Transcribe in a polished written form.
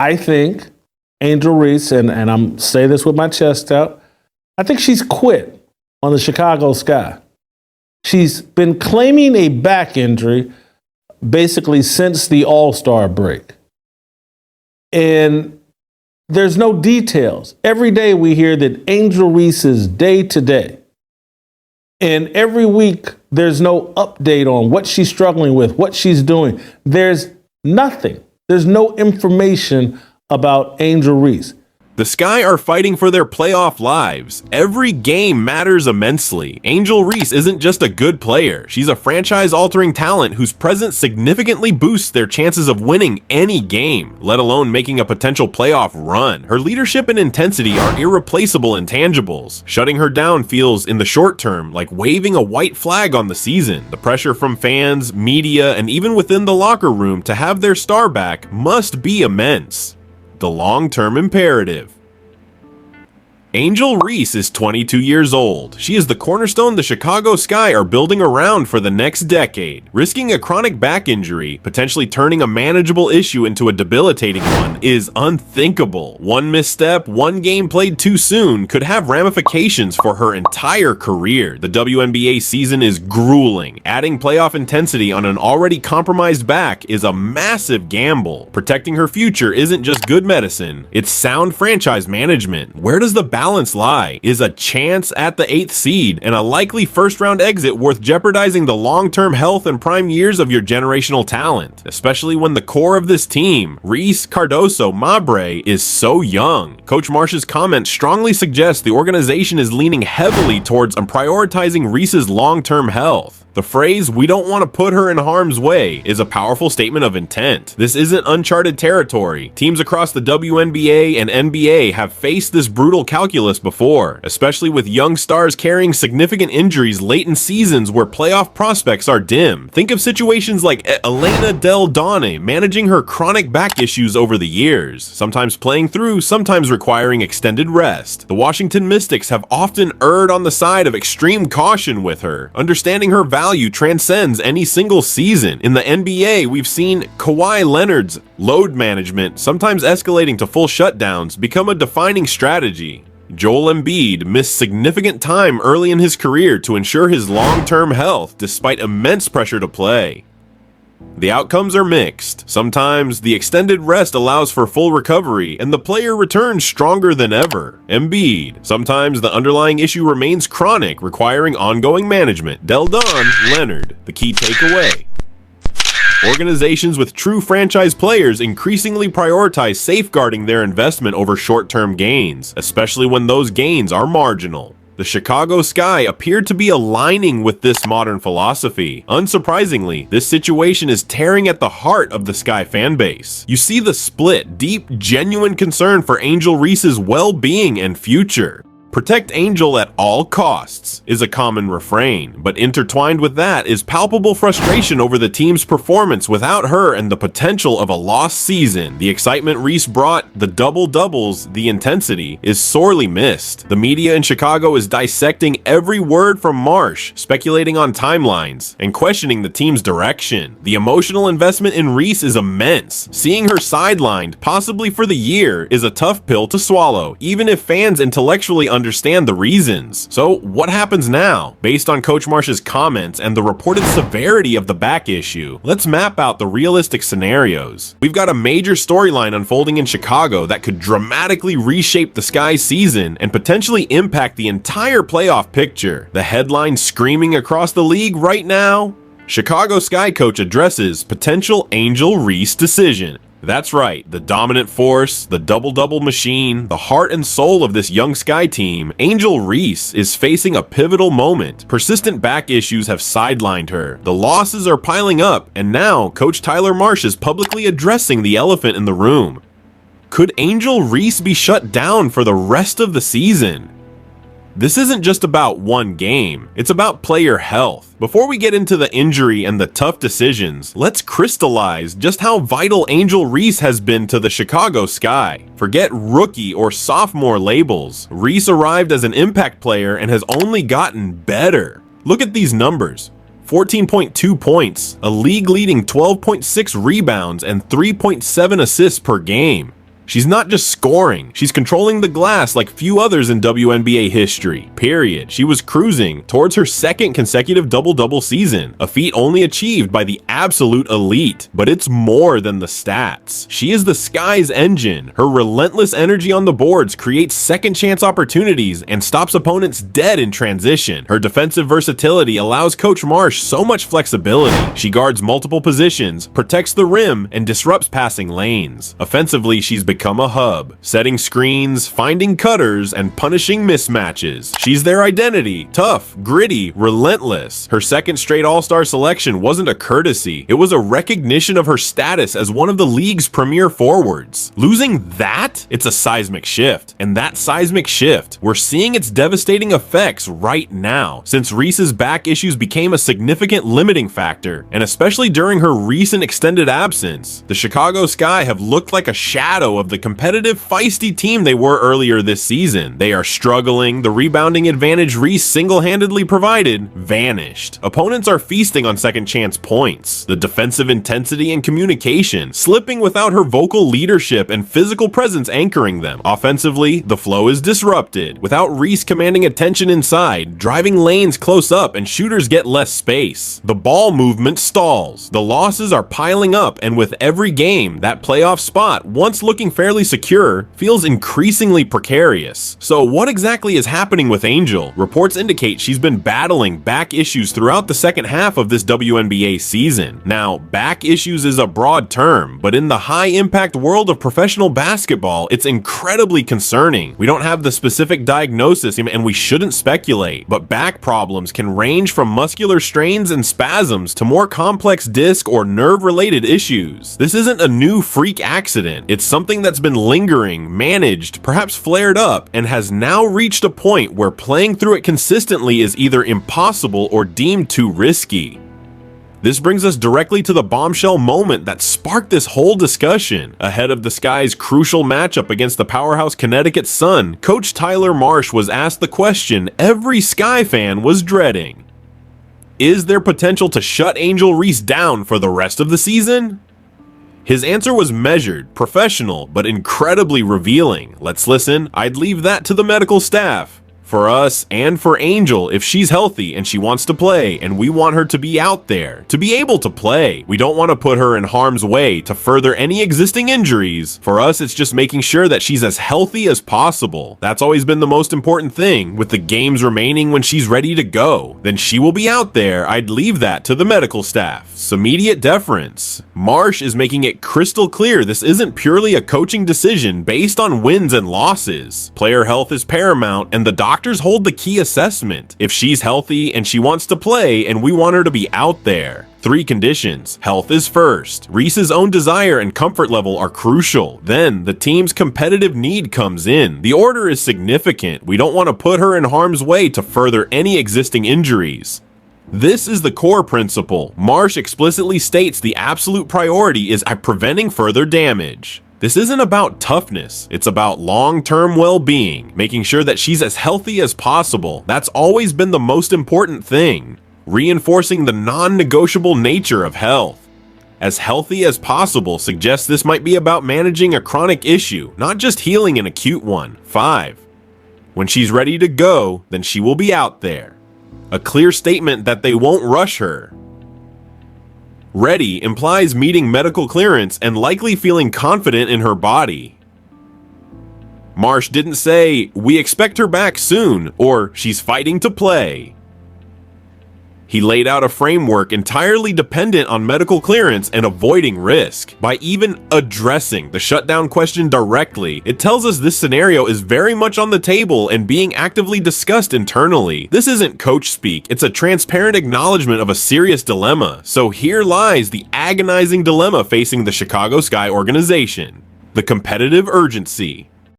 I think Angel Reese, and I'm saying this with my chest out, I think she's quit on the Chicago Sky. She's been claiming a back injury basically since the All-Star break. And there's no details. Every day we hear that Angel Reese is day to day. And every week there's no update on what she's struggling with, what she's doing. There's nothing. There's no information about Angel Reese. The Sky are fighting for their playoff lives. Every game matters immensely. Angel Reese isn't just a good player. She's a franchise-altering talent whose presence significantly boosts their chances of winning any game, let alone making a potential playoff run. Her leadership and intensity are irreplaceable intangibles. Shutting her down feels, in the short term, like waving a white flag on the season. The pressure from fans, media, and even within the locker room to have their star back must be immense. The long-term imperative. Angel Reese is 22 years old. She is the cornerstone the Chicago Sky are building around for the next decade. Risking a chronic back injury, potentially turning a manageable issue into a debilitating one, is unthinkable. One misstep, one game played too soon could have ramifications for her entire career. The WNBA season is grueling. Adding playoff intensity on an already compromised back is a massive gamble. Protecting her future isn't just good medicine, it's sound franchise management. Where does the balance lie? Is a chance at the 8th seed and a likely first-round exit worth jeopardizing the long-term health and prime years of your generational talent? Especially when the core of this team, Reese, Cardoso, Mabre, is so young. Coach Marsh's comments strongly suggest the organization is leaning heavily towards prioritizing Reese's long-term health. The phrase, "we don't want to put her in harm's way," is a powerful statement of intent. This isn't uncharted territory. Teams across the WNBA and NBA have faced this brutal calculus before, especially with young stars carrying significant injuries late in seasons where playoff prospects are dim. Think of situations like Elena Del Donne managing her chronic back issues over the years, sometimes playing through, sometimes requiring extended rest. The Washington Mystics have often erred on the side of extreme caution with her. Understanding her value transcends any single season. In the NBA, we've seen Kawhi Leonard's load management, sometimes escalating to full shutdowns, become a defining strategy. Joel Embiid missed significant time early in his career to ensure his long-term health despite immense pressure to play. The outcomes are mixed. Sometimes the extended rest allows for full recovery and the player returns stronger than ever. Embiid. Sometimes the underlying issue remains chronic, requiring ongoing management. Del Don, Leonard. The key takeaway. Organizations with true franchise players increasingly prioritize safeguarding their investment over short-term gains, especially when those gains are marginal. The Chicago Sky appeared to be aligning with this modern philosophy. Unsurprisingly, this situation is tearing at the heart of the Sky fanbase. You see the split, deep, genuine concern for Angel Reese's well-being and future. Protect Angel at all costs is a common refrain, but intertwined with that is palpable frustration over the team's performance without her and the potential of a lost season. The excitement Reese brought, the double-doubles, the intensity, is sorely missed. The media in Chicago is dissecting every word from Marsh, speculating on timelines, and questioning the team's direction. The emotional investment in Reese is immense. Seeing her sidelined, possibly for the year, is a tough pill to swallow, even if fans intellectually understand the reasons. So what happens now? Based on Coach Marsh's comments and the reported severity of the back issue, let's map out the realistic scenarios. We've got a major storyline unfolding in Chicago that could dramatically reshape the Sky's season and potentially impact the entire playoff picture. The headline screaming across the league right now: Chicago Sky coach addresses potential Angel Reese decision. That's right, the dominant force, the double-double machine, the heart and soul of this young Sky team, Angel Reese, is facing a pivotal moment. Persistent back issues have sidelined her. The losses are piling up, and now Coach Tyler Marsh is publicly addressing the elephant in the room. Could Angel Reese be shut down for the rest of the season? This isn't just about one game, it's about player health. Before we get into the injury and the tough decisions, let's crystallize just how vital Angel Reese has been to the Chicago Sky. Forget rookie or sophomore labels. Reese arrived as an impact player and has only gotten better. Look at these numbers. 14.2 points, a league-leading 12.6 rebounds, and 3.7 assists per game. She's not just scoring, she's controlling the glass like few others in WNBA history, period. She was cruising towards her second consecutive double-double season, a feat only achieved by the absolute elite. But it's more than the stats. She is the sky's engine. Her relentless energy on the boards creates second chance opportunities and stops opponents dead in transition. Her defensive versatility allows Coach Marsh so much flexibility. She guards multiple positions, protects the rim, and disrupts passing lanes. Offensively, she's become a hub, setting screens, finding cutters, and punishing mismatches. She's their identity, tough, gritty, relentless. Her second straight All-Star selection wasn't a courtesy, it was a recognition of her status as one of the league's premier forwards. Losing that? It's a seismic shift. And that seismic shift, we're seeing its devastating effects right now, since Reese's back issues became a significant limiting factor, and especially during her recent extended absence. The Chicago Sky have looked like a shadow of the competitive, feisty team they were earlier this season. They are struggling, the rebounding advantage Reese single-handedly provided vanished. Opponents are feasting on second chance points. The defensive intensity and communication, slipping without her vocal leadership and physical presence anchoring them. Offensively, the flow is disrupted, without Reese commanding attention inside, driving lanes close up and shooters get less space. The ball movement stalls. The losses are piling up, and with every game, that playoff spot, once looking fairly secure, feels increasingly precarious. So what exactly is happening with Angel? Reports indicate she's been battling back issues throughout the second half of this WNBA season. Now, back issues is a broad term, but in the high-impact world of professional basketball, it's incredibly concerning. We don't have the specific diagnosis, and we shouldn't speculate, but back problems can range from muscular strains and spasms to more complex disc or nerve-related issues. This isn't a new freak accident. It's something that's been lingering, managed, perhaps flared up, and has now reached a point where playing through it consistently is either impossible or deemed too risky. This brings us directly to the bombshell moment that sparked this whole discussion. Ahead of the Sky's crucial matchup against the powerhouse Connecticut Sun, Coach Tyler Marsh was asked the question every Sky fan was dreading. Is there potential to shut Angel Reese down for the rest of the season? His answer was measured, professional, but incredibly revealing. Let's listen. I'd leave that to the medical staff. For us and for Angel, if she's healthy and she wants to play, and we want her to be out there, to be able to play. We don't want to put her in harm's way to further any existing injuries. For us, it's just making sure that she's as healthy as possible. That's always been the most important thing, with the games remaining when she's ready to go. Then she will be out there. I'd leave that to the medical staff. Immediate deference. Marsh is making it crystal clear this isn't purely a coaching decision based on wins and losses. Player health is paramount, and the doctors hold the key assessment. If she's healthy and she wants to play and we want her to be out there. 3 conditions. Health is first. Reese's own desire and comfort level are crucial. Then, the team's competitive need comes in. The order is significant. We don't want to put her in harm's way to further any existing injuries. This is the core principle. Marsh explicitly states the absolute priority is preventing further damage. This isn't about toughness, it's about long-term well-being, making sure that she's as healthy as possible. That's always been the most important thing, reinforcing the non-negotiable nature of health. As healthy as possible suggests this might be about managing a chronic issue, not just healing an acute one. 5. When she's ready to go, then she will be out there. A clear statement that they won't rush her. Ready implies meeting medical clearance and likely feeling confident in her body. Marsh didn't say, "We expect her back soon," or "She's fighting to play." He laid out a framework entirely dependent on medical clearance and avoiding risk. By even addressing the shutdown question directly, it tells us this scenario is very much on the table and being actively discussed internally. This isn't coach speak, it's a transparent acknowledgement of a serious dilemma. So here lies the agonizing dilemma facing the Chicago Sky organization. The competitive urgency.